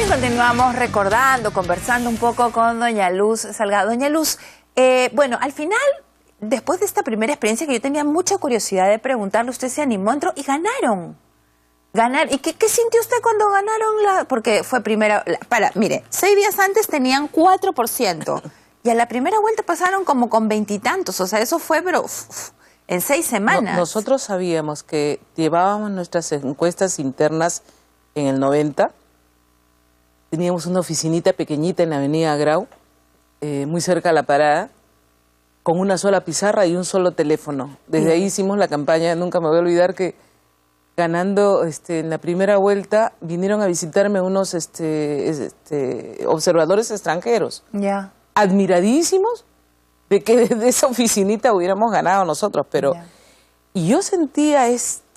bien, continuamos recordando, conversando un poco con doña Luz Salgado. Doña Luz, bueno, al final, después de esta primera experiencia que yo tenía mucha curiosidad de preguntarle, usted se animó, entró y ganaron. ¿Y qué sintió usted cuando ganaron porque fue primera... mire, 6 días antes tenían 4%. Y a la primera vuelta pasaron como con 20 y tantos. O sea, eso fue, pero en 6 semanas. Nosotros sabíamos que llevábamos nuestras encuestas internas en el 90. Teníamos una oficinita pequeñita en la avenida Grau, muy cerca de la parada, con una sola pizarra y un solo teléfono. Desde ahí hicimos la campaña. Nunca me voy a olvidar que ganando en la primera vuelta vinieron a visitarme unos observadores extranjeros. Ya. Admiradísimos de que desde esa oficinita hubiéramos ganado nosotros, pero y yo sentía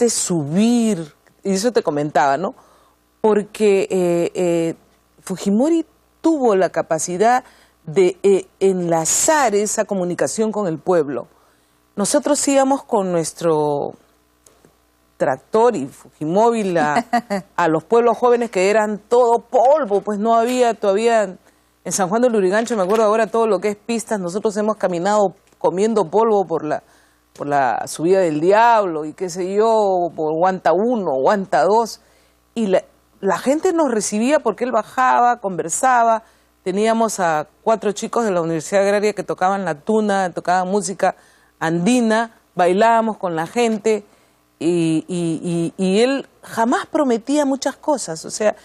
subir, y eso te comentaba, ¿no? Porque Fujimori tuvo la capacidad de enlazar esa comunicación con el pueblo. Nosotros íbamos con nuestro tractor y Fujimóvil a los pueblos jóvenes que eran todo polvo, pues no había todavía... En San Juan del Lurigancho, me acuerdo ahora todo lo que es pistas, nosotros hemos caminado comiendo polvo por la subida del Diablo y qué sé yo, por Guanta 1, Guanta 2, y la gente nos recibía porque él bajaba, conversaba. Teníamos a 4 chicos de la Universidad Agraria que tocaban la tuna, tocaban música andina, bailábamos con la gente y él jamás prometía muchas cosas, o sea,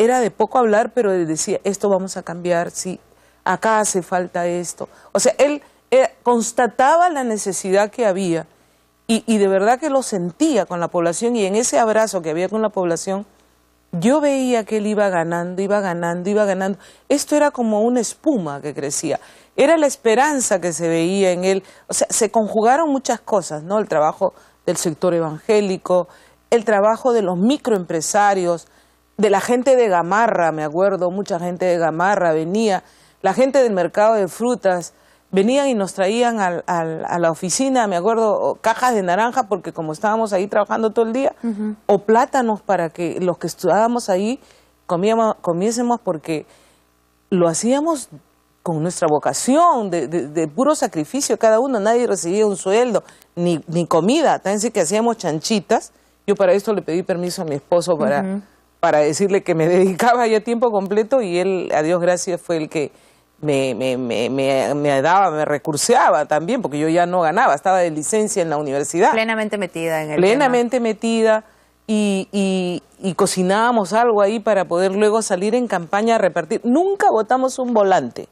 era de poco hablar, pero él decía, esto vamos a cambiar, sí, acá hace falta esto. O sea, él constataba la necesidad que había y de verdad que lo sentía con la población, y en ese abrazo que había con la población, yo veía que él iba ganando, iba ganando, iba ganando. Esto era como una espuma que crecía. Era la esperanza que se veía en él. O sea, se conjugaron muchas cosas, ¿no? El trabajo del sector evangélico, el trabajo de los microempresarios, de la gente de Gamarra, me acuerdo, mucha gente de Gamarra venía, la gente del mercado de frutas, venían y nos traían a la oficina, me acuerdo, cajas de naranja, porque como estábamos ahí trabajando todo el día, o plátanos para que los que estudiábamos ahí comiésemos, porque lo hacíamos con nuestra vocación, de puro sacrificio cada uno, nadie recibía un sueldo, ni comida, también sí que hacíamos chanchitas. Yo para esto le pedí permiso a mi esposo para decirle que me dedicaba ya a tiempo completo, y él, a Dios gracias, fue el que me recurseaba también, porque yo ya no ganaba, estaba de licencia en la universidad. Plenamente metida en el Plenamente tema. metida, y cocinábamos algo ahí para poder luego salir en campaña a repartir. Nunca botamos un volante,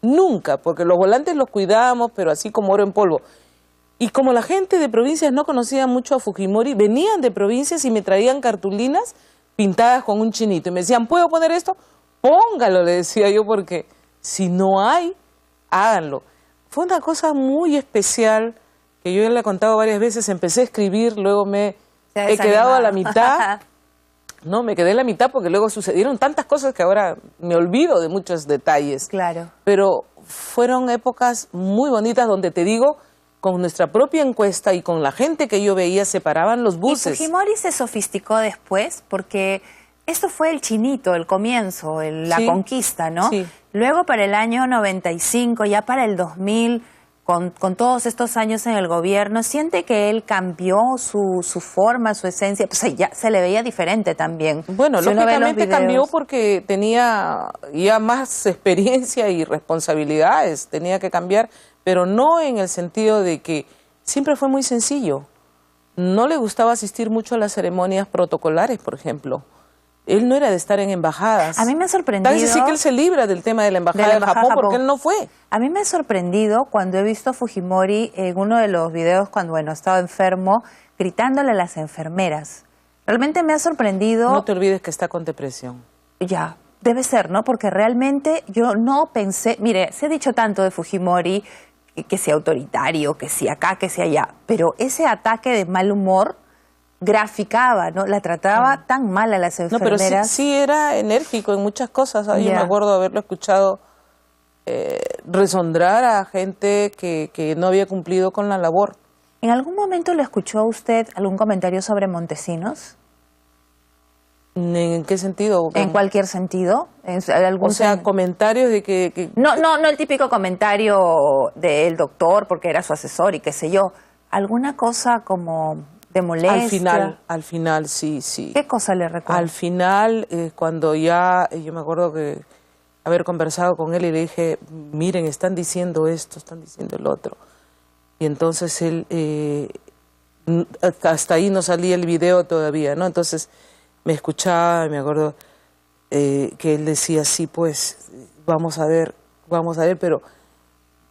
nunca, porque los volantes los cuidábamos, pero así como oro en polvo. Y como la gente de provincias no conocía mucho a Fujimori, venían de provincias y me traían cartulinas pintadas con un chinito. Y me decían, ¿puedo poner esto? Póngalo, le decía yo, porque si no hay, háganlo. Fue una cosa muy especial que yo ya le he contado varias veces. Empecé a escribir, luego me he quedado a la mitad. No, me quedé en la mitad porque luego sucedieron tantas cosas que ahora me olvido de muchos detalles. Claro. Pero fueron épocas muy bonitas donde, te digo, con nuestra propia encuesta y con la gente que yo veía, se paraban los buses. Y Fujimori se sofisticó después, porque esto fue el chinito, el comienzo, la conquista, ¿no? Sí. Luego para el año 95, ya para el 2000, con todos estos años en el gobierno, ¿siente que él cambió su forma, su esencia? Pues ya se le veía diferente también. Bueno, lógicamente cambió porque tenía ya más experiencia y responsabilidades, tenía que cambiar, pero no en el sentido de que siempre fue muy sencillo. No le gustaba asistir mucho a las ceremonias protocolares, por ejemplo. Él no era de estar en embajadas. A mí me ha sorprendido... Tal vez sí que él se libra del tema de la embajada de Japón porque él no fue. A mí me ha sorprendido cuando he visto a Fujimori en uno de los videos cuando, estaba enfermo, gritándole a las enfermeras. Realmente me ha sorprendido... No te olvides que está con depresión. Ya, debe ser, ¿no? Porque realmente yo no pensé... Mire, se ha dicho tanto de Fujimori, que sea autoritario, que sea acá, que sea allá, pero ese ataque de mal humor graficaba, ¿no? La trataba tan mal a las enfermeras. No, pero sí era enérgico en muchas cosas. Yo me acuerdo haberlo escuchado resondrar a gente que no había cumplido con la labor. ¿En algún momento le escuchó a usted algún comentario sobre Montesinos? ¿En qué sentido? En cualquier sentido. En algún O sea, comentarios de que... No el típico comentario del doctor porque era su asesor y qué sé yo. Alguna cosa como de molestia. Al final, sí. ¿Qué cosa le recuerda? Al final, cuando ya, yo me acuerdo que haber conversado con él y le dije, miren, están diciendo esto, están diciendo el otro. Y entonces él, hasta ahí no salía el video todavía, ¿no? Entonces me escuchaba y me acuerdo que él decía, sí, pues, vamos a ver, pero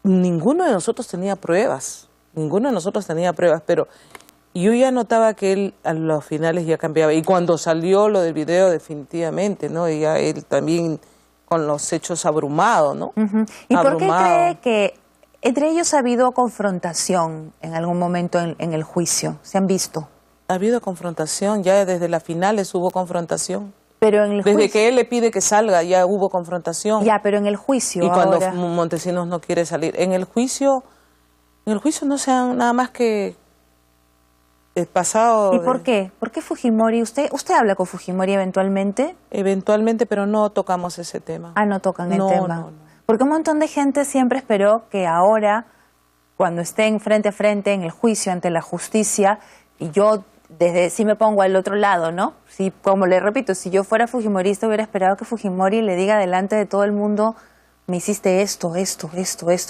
ninguno de nosotros tenía pruebas, pero yo ya notaba que él a los finales ya cambiaba. Y cuando salió lo del video, definitivamente, ¿no? Y ya él también con los hechos abrumado, ¿no? ¿Y por qué cree que entre ellos ha habido confrontación en algún momento en el juicio? ¿Se han visto? Ha habido confrontación, ya desde las finales hubo confrontación. Pero en el juicio... Desde que él le pide que salga ya hubo confrontación. Ya, pero en el juicio y cuando ahora... Montesinos no quiere salir. En el juicio no se han nada más que el pasado... ¿Y por qué? ¿Por qué Fujimori? ¿Usted habla con Fujimori eventualmente? Eventualmente, pero no tocamos ese tema. Ah, no tocan el tema. No. Porque un montón de gente siempre esperó que ahora, cuando estén frente a frente en el juicio ante la justicia, y yo sí me pongo al otro lado, ¿no? Si, como le repito, si yo fuera fujimorista hubiera esperado que Fujimori le diga delante de todo el mundo, me hiciste esto,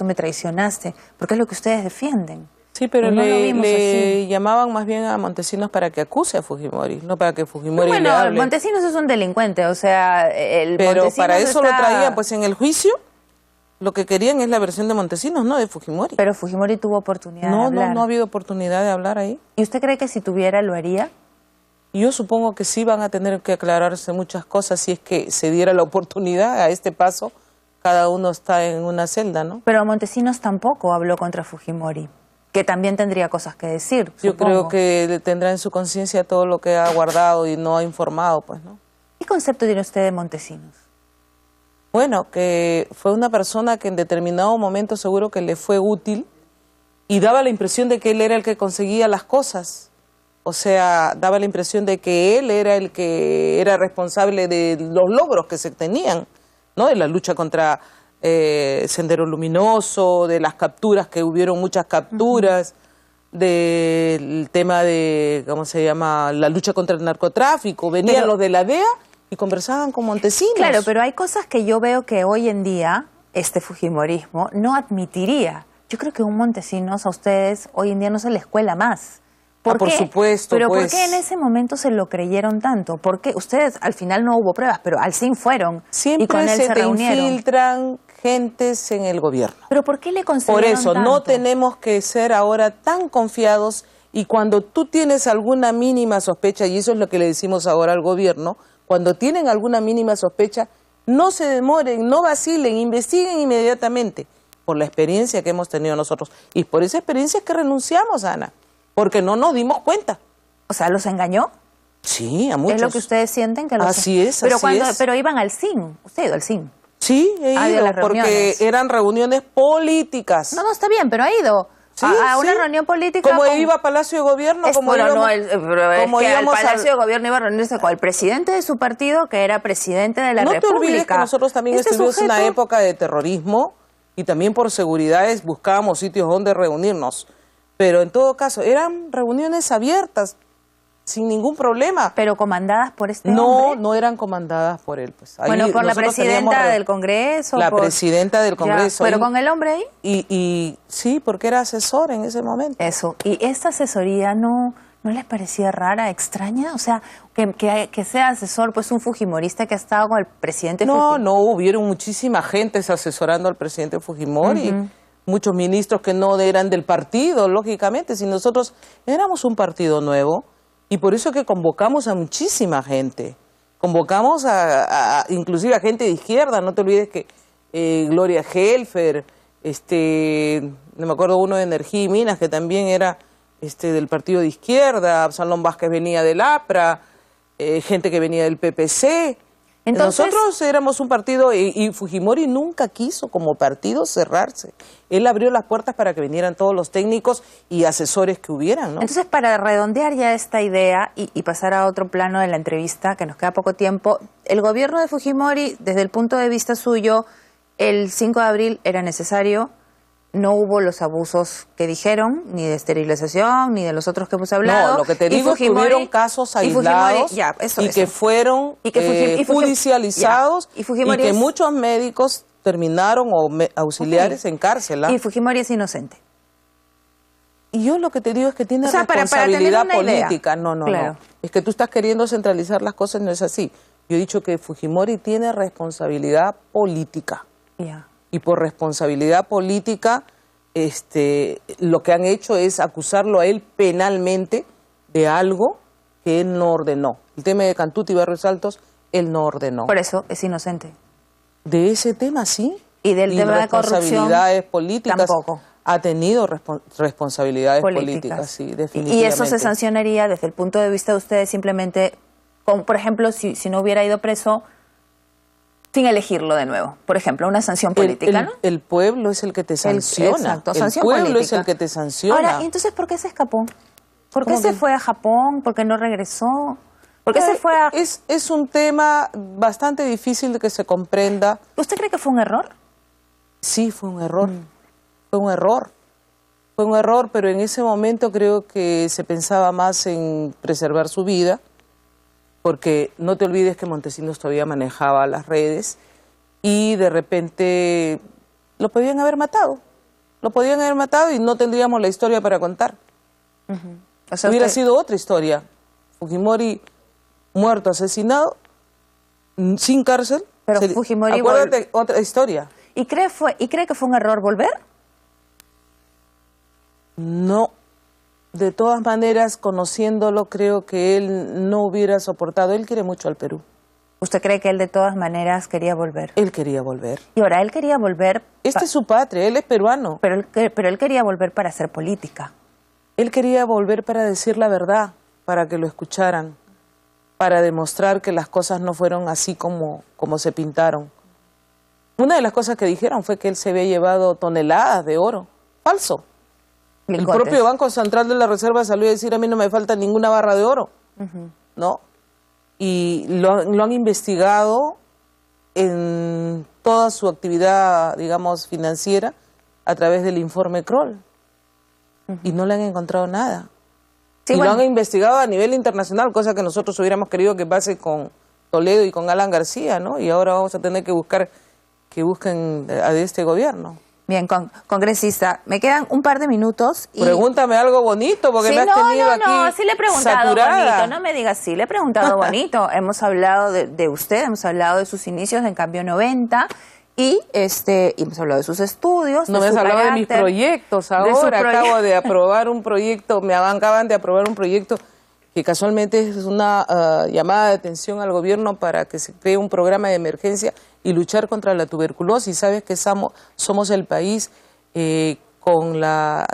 me traicionaste, porque es lo que ustedes defienden. Sí, pero no le llamaban más bien a Montesinos para que acuse a Fujimori, no para que Fujimori le hable. Montesinos es un delincuente, o sea, pero para eso lo traían, pues en el juicio lo que querían es la versión de Montesinos, no de Fujimori. Pero Fujimori tuvo oportunidad de hablar. No ha habido oportunidad de hablar ahí. ¿Y usted cree que si tuviera lo haría? Yo supongo que sí van a tener que aclararse muchas cosas si es que se diera la oportunidad. A este paso cada uno está en una celda, ¿no? Pero Montesinos tampoco habló contra Fujimori, que también tendría cosas que decir, Yo creo que tendrá en su conciencia todo lo que ha guardado y no ha informado, pues, ¿no? ¿Qué concepto tiene usted de Montesinos? Bueno, que fue una persona que en determinado momento seguro que le fue útil y daba la impresión de que él era el que conseguía las cosas. O sea, daba la impresión de que él era el que era responsable de los logros que se tenían, ¿no? De la lucha contra Sendero Luminoso, de las capturas, que hubieron muchas capturas, del tema de, ¿cómo se llama?, la lucha contra el narcotráfico. Venían los de la DEA y conversaban con Montesinos. Claro, pero hay cosas que yo veo que hoy en día este fujimorismo no admitiría. Yo creo que un Montesinos a ustedes hoy en día no se les cuela más. Por supuesto. Pero pues, ¿por qué en ese momento se lo creyeron tanto? Porque ustedes al final no hubo pruebas, pero al fin fueron. Siempre y con él se reunieron. Infiltran gentes en el gobierno. ¿Pero por qué le concedieron Por eso, tanto? no tenemos que ser ahora tan confiados, y cuando tú tienes alguna mínima sospecha, y eso es lo que le decimos ahora al gobierno, cuando tienen alguna mínima sospecha, no se demoren, no vacilen, investiguen inmediatamente, por la experiencia que hemos tenido nosotros. Y por esa experiencia es que renunciamos, Ana, porque no nos dimos cuenta. O sea, ¿los engañó? Sí, a muchos. ¿Es lo que ustedes sienten? Que así es, pero así es. Pero iban al CIN, usted ha ido al CIN. Sí, he ido, porque eran reuniones políticas. No, está bien, pero ha ido. Sí, a una reunión política. Como iba a Palacio de Gobierno, como pero íbamos, pero es que al Palacio de Gobierno iba a reunirse con el presidente de su partido, que era presidente de la República. No te olvides que nosotros también estuvimos en una época de terrorismo y también por seguridades buscábamos sitios donde reunirnos. Pero en todo caso, eran reuniones abiertas, sin ningún problema. ¿Pero comandadas por este hombre? No eran comandadas por él. Pues. Ahí bueno, por la presidenta del Congreso. La presidenta del Congreso. ¿Pero con el hombre ahí? Y sí, porque era asesor en ese momento. Eso. ¿Y esta asesoría no les parecía rara, extraña? O sea, que sea asesor, pues un fujimorista que ha estado con el presidente Fujimori. No, hubieron muchísima gente asesorando al presidente Fujimori. Muchos ministros que no eran del partido, lógicamente. Si nosotros éramos un partido nuevo, y por eso que convocamos a muchísima gente. Convocamos inclusive a gente de izquierda. No te olvides que Gloria Helfer, no me acuerdo, uno de Energía y Minas, que también era del partido de izquierda. Absalón Vázquez venía del APRA, gente que venía del PPC. Entonces, nosotros éramos un partido y Fujimori nunca quiso como partido cerrarse. Él abrió las puertas para que vinieran todos los técnicos y asesores que hubieran, ¿no? Entonces, para redondear ya esta idea y pasar a otro plano de la entrevista, que nos queda poco tiempo, el gobierno de Fujimori, desde el punto de vista suyo, el 5 de abril era necesario, no hubo los abusos que dijeron, ni de esterilización, ni de los otros que hemos hablado. No, lo que te digo es que hubieron casos aislados que fueron judicializados y que muchos médicos terminaron auxiliares en cárcel. Y Fujimori es inocente. Y yo lo que te digo es que tiene responsabilidad política. No. Es que tú estás queriendo centralizar las cosas, no es así. Yo he dicho que Fujimori tiene responsabilidad política. Y por responsabilidad política, lo que han hecho es acusarlo a él penalmente de algo que él no ordenó. El tema de Cantuta y Barrios Altos, él no ordenó. Por eso es inocente. De ese tema sí. Y del tema de corrupción responsabilidades políticas tampoco. Ha tenido responsabilidades políticas, sí, definitivamente. Y eso se sancionaría desde el punto de vista de ustedes simplemente, como por ejemplo, si no hubiera ido preso sin elegirlo de nuevo. Por ejemplo, una sanción política, ¿no? El pueblo es el que te sanciona. Exacto, el pueblo política. Es el que te sanciona. Ahora, ¿y entonces por qué se escapó? ¿Por qué se fue a Japón? ¿Por qué no regresó? ¿Por qué se fue a...? Es un tema bastante difícil de que se comprenda. ¿Usted cree que fue un error? Sí, fue un error. Fue un error. Fue un error, pero en ese momento creo que se pensaba más en preservar su vida, porque no te olvides que Montesinos todavía manejaba las redes y de repente lo podían haber matado. Lo podían haber matado y no tendríamos la historia para contar. O sea, hubiera sido otra historia. Fujimori muerto, asesinado, sin cárcel. Pero Fujimori... Acuérdate, otra historia. ¿Y cree que fue un error volver? No. De todas maneras, conociéndolo, creo que él no hubiera soportado. Él quiere mucho al Perú. ¿Usted cree que él de todas maneras quería volver? Él quería volver. Y ahora, él quería volver... Esta es su patria, él es peruano. Pero él quería volver para hacer política. Él quería volver para decir la verdad, para que lo escucharan, para demostrar que las cosas no fueron así como se pintaron. Una de las cosas que dijeron fue que él se había llevado toneladas de oro. Falso. El propio Banco Central de la Reserva salió a decir: a mí no me falta ninguna barra de oro. ¿No? Y lo han investigado en toda su actividad, digamos, financiera a través del informe Kroll. Y no le han encontrado nada. Sí, lo han investigado a nivel internacional, cosa que nosotros hubiéramos querido que pase con Toledo y con Alan García, ¿no? Y ahora vamos a tener que busquen a este gobierno. Bien, congresista, me quedan un par de minutos. Pregúntame algo bonito, porque me has tenido aquí No, sí le he preguntado saturada. bonito, no me digas sí, le he preguntado bonito. Hemos hablado de usted, hemos hablado de sus inicios en Cambio 90 y hemos hablado de sus estudios. No me has hablado de mis proyectos ahora. Acabo de aprobar un proyecto, me acaban de aprobar un proyecto que casualmente es una llamada de atención al gobierno para que se cree un programa de emergencia y luchar contra la tuberculosis. Sabes que somos el país con la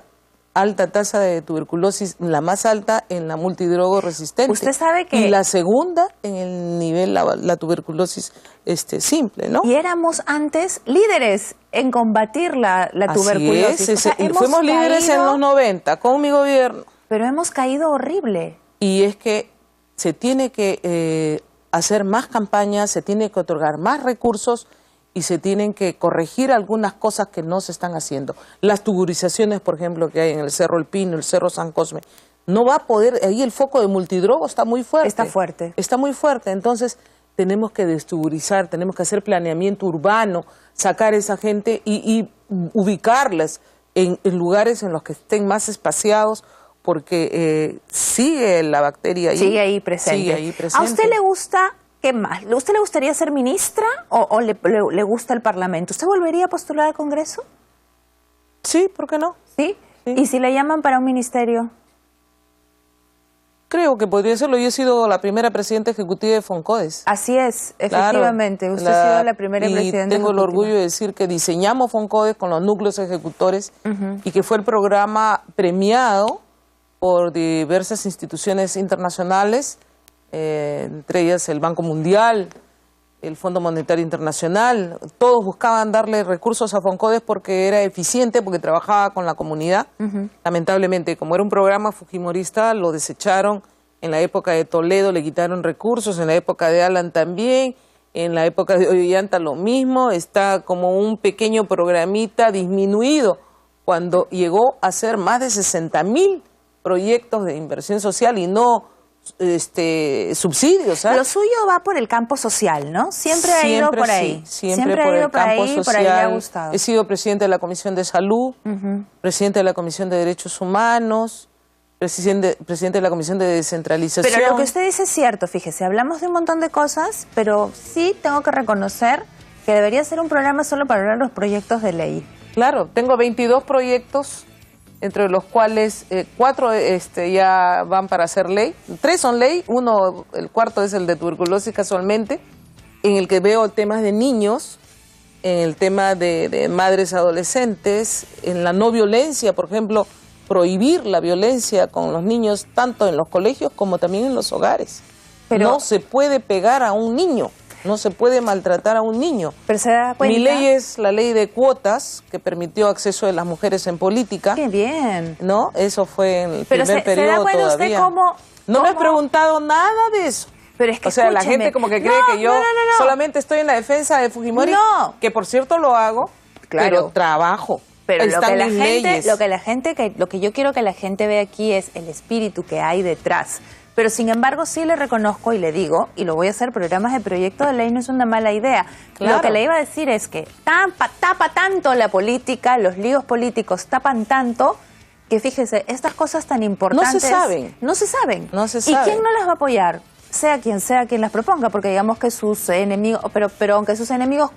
alta tasa de tuberculosis, la más alta en la multidrogo resistente. Usted sabe que... Y la segunda en el nivel, la tuberculosis simple, ¿no? Y éramos antes líderes en combatir la tuberculosis. Así es, fuimos líderes en los 90 con mi gobierno. Pero hemos caído horrible. Y es que se tiene que hacer más campañas, se tiene que otorgar más recursos y se tienen que corregir algunas cosas que no se están haciendo. Las tuburizaciones, por ejemplo, que hay en el Cerro El Pino, el Cerro San Cosme, no va a poder, ahí el foco de multidrogo está muy fuerte. Está fuerte. Está muy fuerte, entonces tenemos que destuburizar, tenemos que hacer planeamiento urbano, sacar a esa gente y ubicarlas en lugares en los que estén más espaciados, porque sigue la bacteria ahí. Sigue ahí presente. ¿A usted le gusta, qué más? ¿A usted le gustaría ser ministra o le gusta el Parlamento? ¿Usted volvería a postular al Congreso? Sí, ¿por qué no? ¿Sí? ¿Y si le llaman para un ministerio? Creo que podría serlo. Yo he sido la primera presidenta ejecutiva de Foncodes. Así es, efectivamente. Usted ha sido la primera presidenta tengo el orgullo de decir que diseñamos Foncodes con los núcleos ejecutores y que fue el programa premiado por diversas instituciones internacionales, entre ellas el Banco Mundial, el Fondo Monetario Internacional. Todos buscaban darle recursos a Foncodes porque era eficiente, porque trabajaba con la comunidad. Lamentablemente, como era un programa fujimorista, lo desecharon. En la época de Toledo le quitaron recursos, en la época de Alan también, en la época de Ollanta lo mismo. Está como un pequeño programita disminuido cuando llegó a ser más de 60.000 proyectos de inversión social y no subsidios. ¿Sabes? Lo suyo va por el campo social, ¿no? Siempre ha ido por ahí. Sí, siempre por el campo social. Por ahí le ha gustado. He sido presidente de la Comisión de Salud, presidente de la Comisión de Derechos Humanos, presidente de la Comisión de Descentralización. Pero lo que usted dice es cierto, fíjese, hablamos de un montón de cosas, pero sí tengo que reconocer que debería ser un programa solo para hablar de los proyectos de ley. Claro, tengo 22 proyectos, entre los cuales 4 ya van para ser ley. 3 son ley, el cuarto es el de tuberculosis casualmente, en el que veo temas de niños, en el tema de madres adolescentes, en la no violencia, por ejemplo, prohibir la violencia con los niños tanto en los colegios como también en los hogares. Pero no se puede pegar a un niño. No se puede maltratar a un niño. Pero se da cuenta. Mi ley es la ley de cuotas, que permitió acceso de las mujeres en política. ¡Qué bien! ¿No? Eso fue en el primer periodo ¿se da cuenta todavía. Usted cómo? No me has preguntado nada de eso. Pero es que o sea, la gente como que cree que yo solamente estoy en la defensa de Fujimori, que por cierto lo hago, pero trabajo. Pero lo que yo quiero que la gente vea aquí es el espíritu que hay detrás. Pero sin embargo sí le reconozco y le digo, y lo voy a hacer, programas de proyecto de ley no es una mala idea. Claro. Lo que le iba a decir es que tapa tanto la política, los líos políticos tapan tanto, que fíjese, estas cosas tan importantes no se saben. No se saben. No se ¿Y saben. quién no las va a apoyar? Sea quien las proponga, porque digamos que sus enemigos, pero aunque sus enemigos,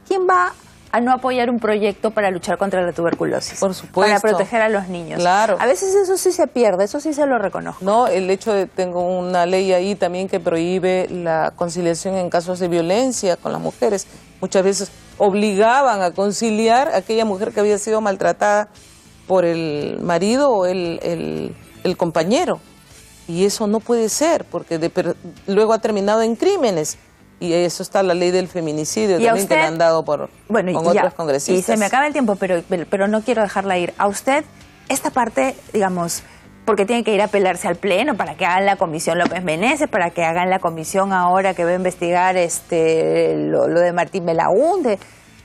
¿quién va a no apoyar un proyecto para luchar contra la tuberculosis? Por supuesto. Para proteger a los niños. Claro. A veces eso sí se pierde, eso sí se lo reconozco. No, el hecho de tengo una ley ahí también que prohíbe la conciliación en casos de violencia con las mujeres. Muchas veces obligaban a conciliar a aquella mujer que había sido maltratada por el marido o el compañero. Y eso no puede ser, porque luego ha terminado en crímenes. Y eso está la ley del feminicidio también que le han dado con otros congresistas. Y se me acaba el tiempo, pero no quiero dejarla ir. A usted, esta parte, digamos, porque tiene que ir a apelarse al Pleno para que hagan la comisión López Meneses, para que hagan la comisión ahora que va a investigar lo de Martín Belaúnde.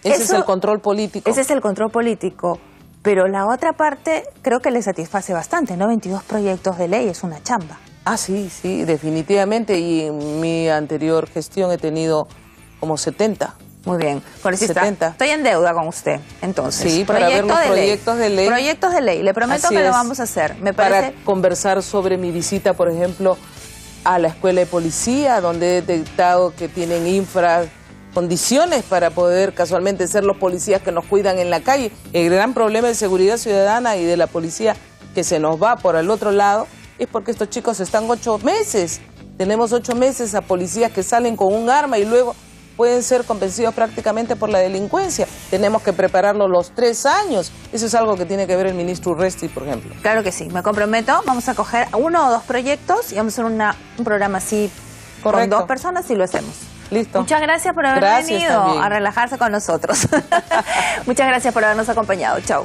Ese es el control político. Ese es el control político. Pero la otra parte creo que le satisface bastante, ¿no? 22 proyectos de ley es una chamba. Ah, sí, definitivamente. Y en mi anterior gestión he tenido como 70. Muy bien. Congresista, 70. Estoy en deuda con usted, entonces. Sí, para ver los proyectos de ley. Proyectos de ley. Le prometo que lo vamos a hacer. Me parece... Para conversar sobre mi visita, por ejemplo, a la escuela de policía, donde he detectado que tienen condiciones para poder casualmente ser los policías que nos cuidan en la calle. El gran problema de seguridad ciudadana y de la policía que se nos va por el otro lado es porque estos chicos están 8 meses. Tenemos 8 meses a policías que salen con un arma y luego pueden ser convencidos prácticamente por la delincuencia. Tenemos que prepararlos los 3 años. Eso es algo que tiene que ver el ministro Urresti, por ejemplo. Claro que sí, me comprometo. Vamos a coger 1 o 2 proyectos y vamos a hacer un programa así. Correcto. Con 2 personas y lo hacemos. Listo. Muchas gracias por haber venido también a relajarse con nosotros. Muchas gracias por habernos acompañado. Chau.